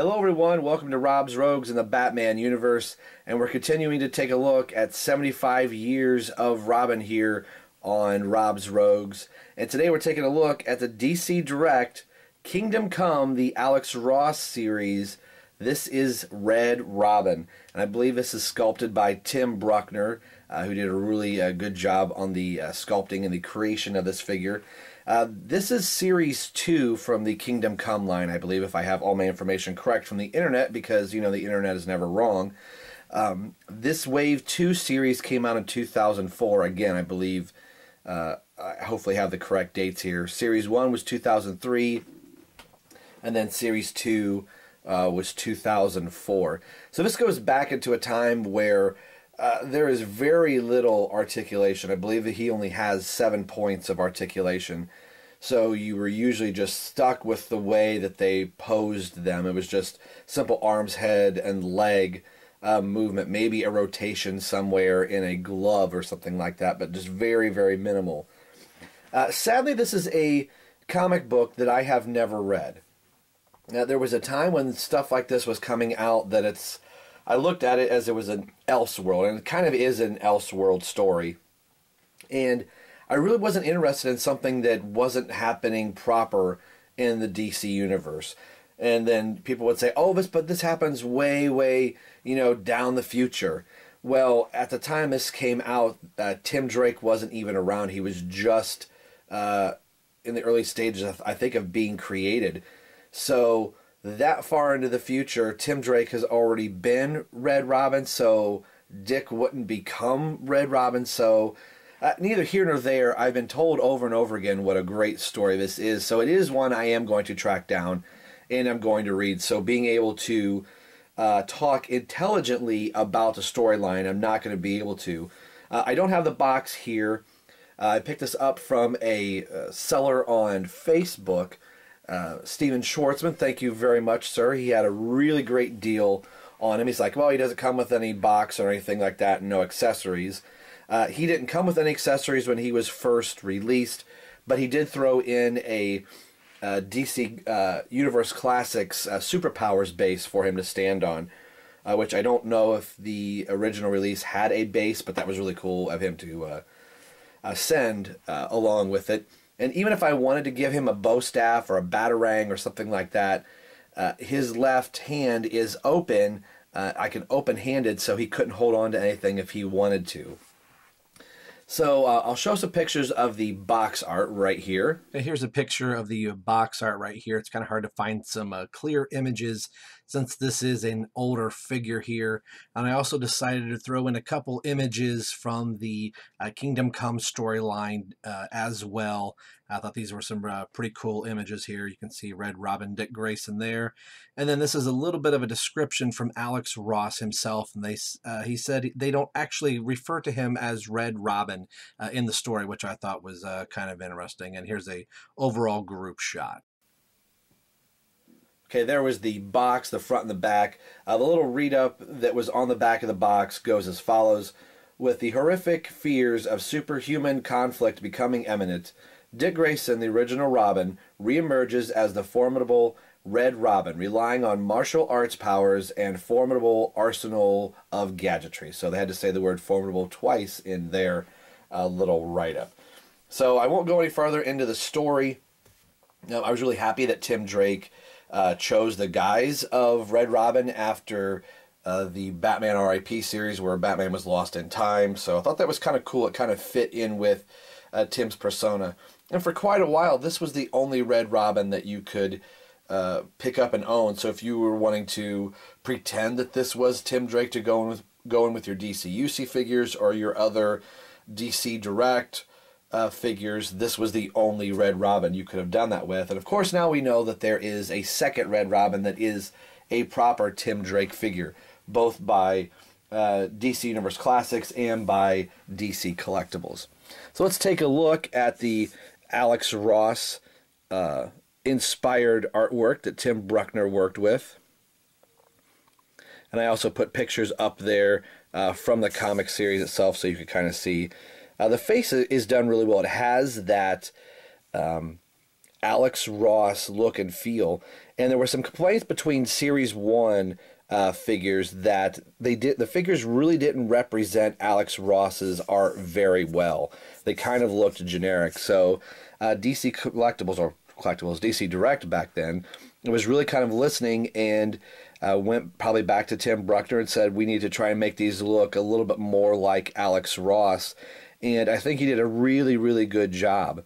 Hello everyone, welcome to Rob's Rogues in the Batman universe, and we're continuing to take a look at 75 years of Robin here on Rob's Rogues. And today we're taking a look at the DC Direct Kingdom Come, the Alex Ross series. This is Red Robin, and I believe this is sculpted by Tim Bruckner, who did a really good job on the sculpting and the creation of this figure. This is Series 2 from the Kingdom Come line, I believe, if I have all my information correct from the internet, because, you know, the internet is never wrong. This Wave 2 series came out in 2004, again, I believe. I hopefully have the correct dates here. Series 1 was 2003, and then Series 2 was 2004. So this goes back into a time where there is very little articulation. I believe that he only has 7 points of articulation. So you were usually just stuck with the way that they posed them. It was just simple arms, head, and leg movement. Maybe a rotation somewhere in a glove or something like that, but just very, very minimal. Sadly, this is a comic book that I have never read. Now, there was a time when stuff like this was coming out that I looked at it as it was an Elseworld, and it kind of is an Elseworld story. And I really wasn't interested in something that wasn't happening proper in the DC universe. And then people would say, oh, but this happens way, way, down the future. Well, at the time this came out, Tim Drake wasn't even around. He was just in the early stages, I think, of being created. So that far into the future, Tim Drake has already been Red Robin, so Dick wouldn't become Red Robin. So neither here nor there, I've been told over and over again what a great story this is. So it is one I am going to track down and I'm going to read. So being able to talk intelligently about the storyline, I'm not going to be able to. I don't have the box here. I picked this up from a seller on Facebook. Steven Schwartzman, thank you very much, sir. He had a really great deal on him. He's like, well, he doesn't come with any box or anything like that, no accessories. He didn't come with any accessories when he was first released, but he did throw in a DC Universe Classics Superpowers base for him to stand on, which I don't know if the original release had a base, but that was really cool of him to send along with it. And even if I wanted to give him a bow staff or a batarang or something like that, his left hand is open. I can open-handed, so he couldn't hold on to anything if he wanted to. So I'll show some pictures of the box art right here. And here's a picture of the box art right here. It's kind of hard to find some clear images since this is an older figure here. And I also decided to throw in a couple images from the Kingdom Come storyline as well. I thought these were some pretty cool images here. You can see Red Robin, Dick Grayson there. And then this is a little bit of a description from Alex Ross himself. And he said they don't actually refer to him as Red Robin in the story, which I thought was kind of interesting. And here's a overall group shot. Okay, there was the box, the front and the back. The little read-up that was on the back of the box goes as follows. With the horrific fears of superhuman conflict becoming imminent, Dick Grayson, the original Robin, reemerges as the formidable Red Robin, relying on martial arts powers and formidable arsenal of gadgetry. So they had to say the word formidable twice in their little write-up. So I won't go any further into the story. I was really happy that Tim Drake chose the guise of Red Robin after the Batman R.I.P. series where Batman was lost in time. So I thought that was kind of cool. It kind of fit in with Tim's persona. And for quite a while, this was the only Red Robin that you could pick up and own. So if you were wanting to pretend that this was Tim Drake to go in with your DC UC figures or your other DC Direct figures, this was the only Red Robin you could have done that with. And of course now we know that there is a second Red Robin that is a proper Tim Drake figure, both by DC Universe Classics and by DC Collectibles. So let's take a look at the Alex Ross inspired artwork that Tim Bruckner worked with. And I also put pictures up there from the comic series itself so you can kind of see. The face is done really well. It has that Alex Ross look and feel. And there were some complaints between Series 1 figures that the figures really didn't represent Alex Ross's art very well. They kind of looked generic. So DC Collectibles, DC Direct back then, it was really kind of listening and went probably back to Tim Bruckner and said, we need to try and make these look a little bit more like Alex Ross. And I think he did a really, really good job.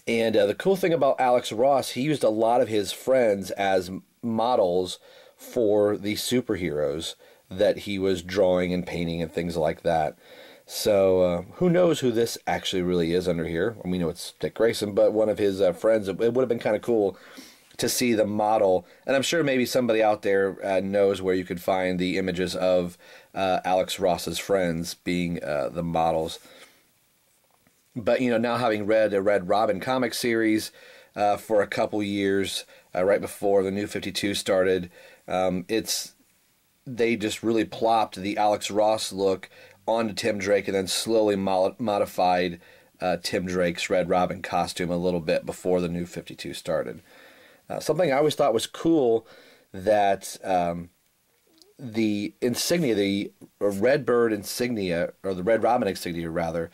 And the cool thing about Alex Ross, he used a lot of his friends as models for the superheroes that he was drawing and painting and things like that. So who knows who this actually really is under here. We know it's Dick Grayson, but one of his friends. It would have been kind of cool to see the model. And I'm sure maybe somebody out there knows where you could find the images of Alex Ross's friends being the models. But, you know, now having read a Red Robin comic series for a couple years, right before the New 52 started, they just really plopped the Alex Ross look onto Tim Drake and then slowly modified Tim Drake's Red Robin costume a little bit before the New 52 started. Something I always thought was cool that the insignia, the Red Bird insignia, or the Red Robin insignia rather,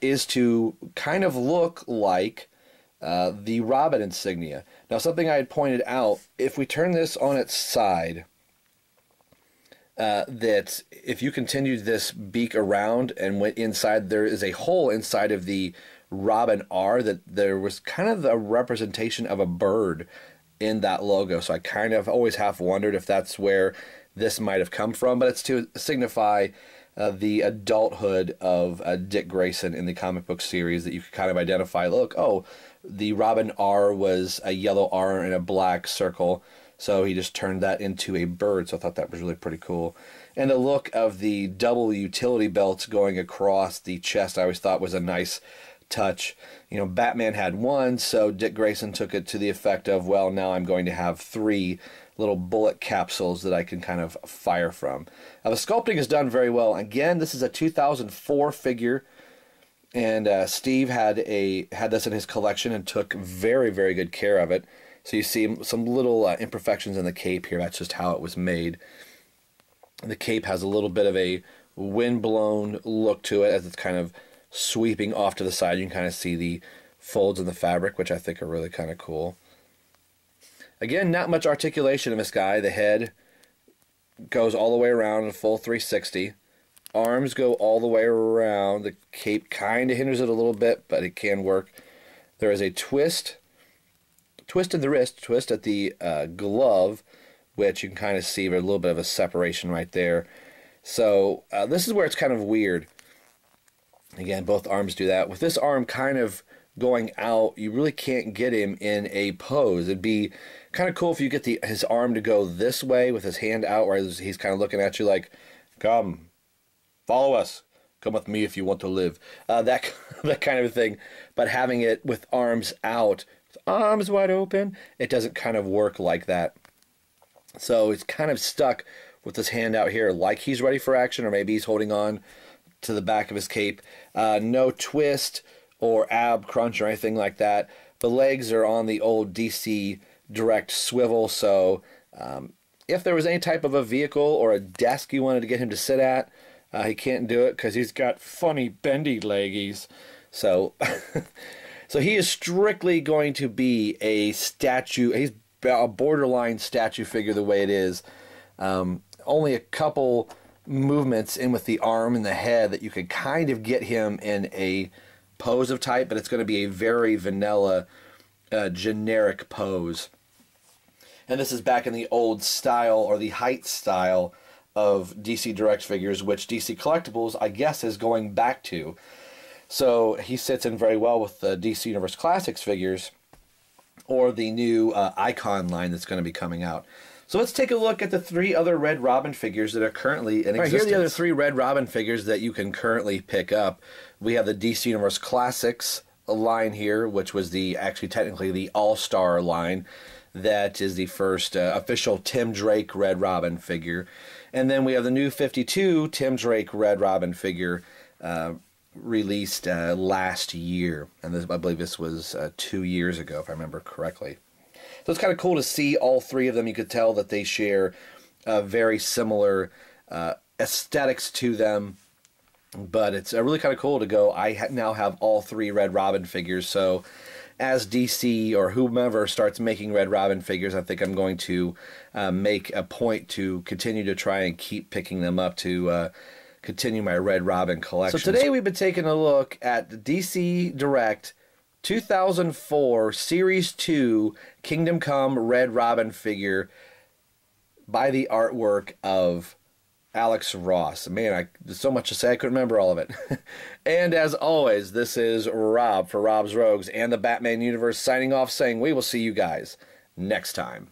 is to kind of look like the Robin insignia. Now, something I had pointed out, if we turn this on its side, that if you continue this beak around and went inside, there is a hole inside of the Robin R, that there was kind of a representation of a bird in that logo. So I kind of always half wondered if that's where this might have come from, but it's to signify the adulthood of Dick Grayson in the comic book series, that you could kind of identify, look, oh, the Robin R was a yellow R in a black circle, so he just turned that into a bird. So I thought that was really pretty cool. And the look of the double utility belts going across the chest I always thought was a nice touch. You know, Batman had one, so Dick Grayson took it to the effect of, well, now I'm going to have 3 little bullet capsules that I can kind of fire from. Now, the sculpting is done very well. Again, this is a 2004 figure, and Steve had this in his collection and took very, very good care of it. So you see some little imperfections in the cape here. That's just how it was made. The cape has a little bit of a wind-blown look to it as it's kind of sweeping off to the side. You can kind of see the folds in the fabric, which I think are really kind of cool. Again, not much articulation in this guy. The head goes all the way around in a full 360. Arms go all the way around. The cape kind of hinders it a little bit, but it can work. There is a twist in the wrist, twist at the glove, which you can kind of see a little bit of a separation right there. So this is where it's kind of weird. Again, both arms do that. With this arm kind of going out, you really can't get him in a pose. It'd be kind of cool if you get his arm to go this way with his hand out, where he's kind of looking at you like, come, follow us. Come with me if you want to live. That kind of thing. But having it with arms out, arms wide open, it doesn't kind of work like that. So it's kind of stuck with his hand out here like he's ready for action, or maybe he's holding on to the back of his cape. No twist or ab crunch or anything like that. The legs are on the old DC Direct swivel, so if there was any type of a vehicle or a desk you wanted to get him to sit at, he can't do it because he's got funny bendy leggies. So so he is strictly going to be a statue. He's a borderline statue figure the way it is. Only a couple movements in with the arm and the head that you could kind of get him in a pose of type, but it's going to be a very vanilla, generic pose. And this is back in the old style, or the height style, of DC Direct figures, which DC Collectibles, I guess, is going back to. So he sits in very well with the DC Universe Classics figures, or the new Icon line that's going to be coming out. So let's take a look at the 3 other Red Robin figures that are currently in existence. Here are the other 3 Red Robin figures that you can currently pick up. We have the DC Universe Classics line here, which was actually technically the All-Star line. That is the first official Tim Drake Red Robin figure. And then we have the new 52 Tim Drake Red Robin figure released last year, and this, I believe this was 2 years ago, if I remember correctly. So it's kind of cool to see all three of them. You could tell that they share very similar aesthetics to them, but it's really kind of cool to go, I now have all three Red Robin figures, so as DC or whomever starts making Red Robin figures, I think I'm going to make a point to continue to try and keep picking them up to continue my Red Robin collection. So today we've been taking a look at the DC Direct 2004 Series 2 Kingdom Come Red Robin figure by the artwork of Alex Ross. Man, there's so much to say, I couldn't remember all of it. And as always, this is Rob for Rob's Rogues and the Batman Universe signing off, saying we will see you guys next time.